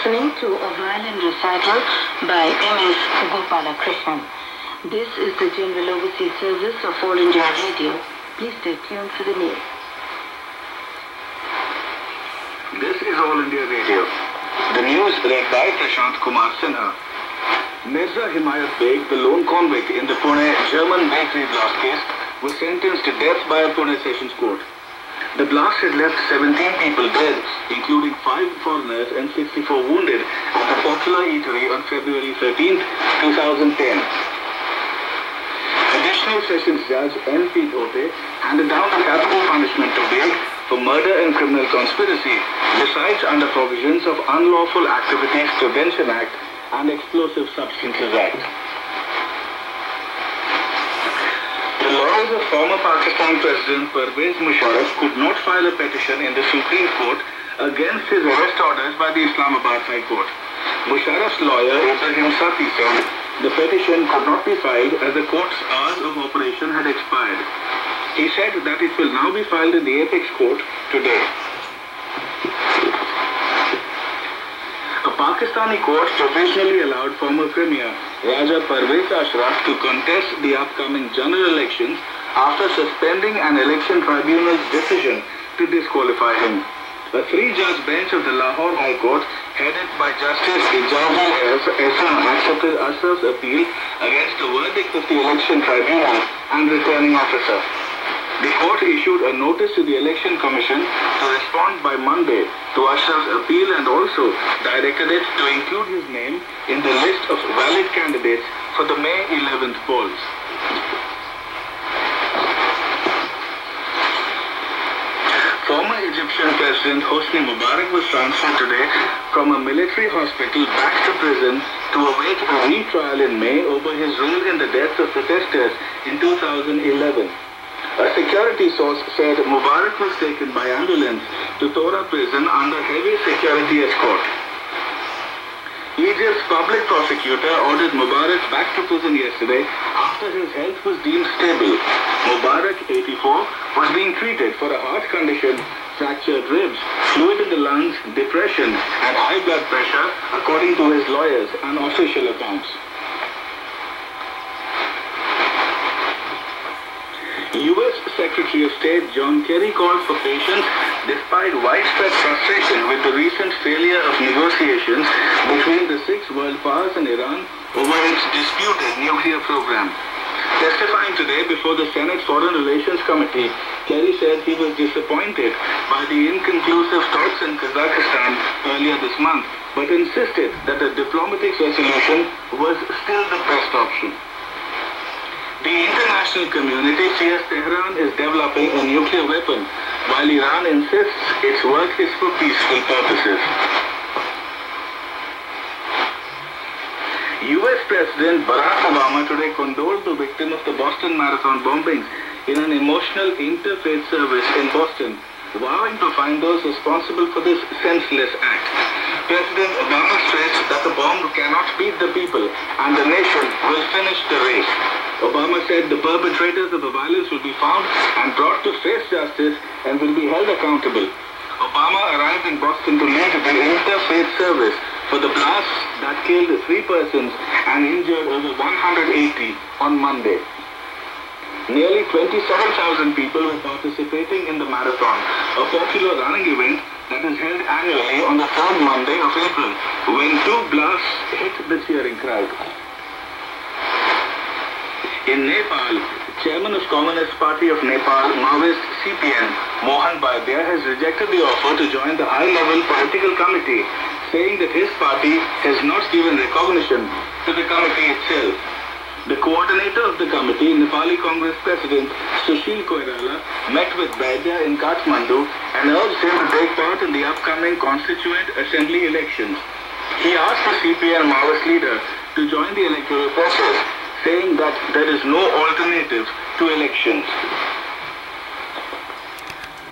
listening to a violin recital by M.S. Gopalakrishnan. This is the General Overseas Service of All India Radio. Please stay tuned for the news. This is All India Radio. The news read by Prashant Kumar Sinha. Mirza Himayat Beg, the lone convict in the Pune German bakery blast case, was sentenced to death by a Pune Sessions Court. The blast had left 17 people dead, including 5 foreigners and 64 wounded at a popular eatery on February 13, 2010. Additional Sessions Judge N.P. Dhote handed down the capital punishment to Beg for murder and criminal conspiracy, besides under provisions of Unlawful Activities Prevention Act and Explosive Substances Act. The lawyers of former Pakistan President Pervez Musharraf could not file a petition in the Supreme Court against his arrest orders by the Islamabad High Court. Musharraf's lawyer, Ibrahim Sati, said the petition could not be filed as the court's hours of operation had expired. He said that it will now be filed in the Apex Court today. A Pakistani court provisionally allowed former Premier Raja Pervez Ashraf to contest the upcoming general elections after suspending an election tribunal's decision to disqualify him. A 3-judge bench of the Lahore High Court, headed by Justice Ijazi Ehsan, accepted Ashraf's appeal against the verdict of the election tribunal and returning officer. The court issued a notice to the Election Commission to respond by Monday to Ashraf's appeal and also directed it to include his name in the list of valid candidates for the May 11th polls. Former Egyptian President Hosni Mubarak was transferred today from a military hospital back to prison to await a retrial in May over his role in the deaths of protesters in 2011. A security source said Mubarak was taken by ambulance to Tora prison under heavy security escort. Egypt's public prosecutor ordered Mubarak back to prison yesterday after his health was deemed stable. Mubarak, 84, was being treated for a heart condition, fractured ribs, fluid in the lungs, depression, and high blood pressure, according to his lawyers and official accounts. U.S. Secretary of State John Kerry called for patience despite widespread frustration with the recent failure of negotiations between the 6 world powers and Iran over its disputed nuclear program. Testifying today before the Senate Foreign Relations Committee, Kerry said he was disappointed by the inconclusive talks in Kazakhstan earlier this month, but insisted that a diplomatic resolution was still the best option. The international community fears Tehran is developing a nuclear weapon, while Iran insists its work is for peaceful purposes. U.S. President Barack Obama today condoled the victim of the Boston Marathon bombings in an emotional interfaith service in Boston, vowing to find those responsible for this senseless act. President Obama stressed that the bomb cannot beat the people and the nation will finish the race. Obama said the perpetrators of the violence will be found and brought to face justice and will be held accountable. Obama arrived in Boston to lead the interfaith service for the blasts that killed 3 persons and injured over 180 on Monday. Nearly 27,000 people were participating in the marathon, a popular running event that is held annually on the 3rd Monday of April, when 2 blasts hit the cheering crowd. In Nepal, Chairman of Communist Party of Nepal, Maoist CPN, Mohan Bhatia, has rejected the offer to join the high-level political committee, saying that his party has not given recognition to the committee itself. The coordinator of the committee, Nepali Congress President Sushil Koirala, met with Bhatia in Kathmandu and urged him to take part in the upcoming Constituent Assembly elections. He asked the CPN Maoist leader to join the electoral process, saying that there is no alternative to elections.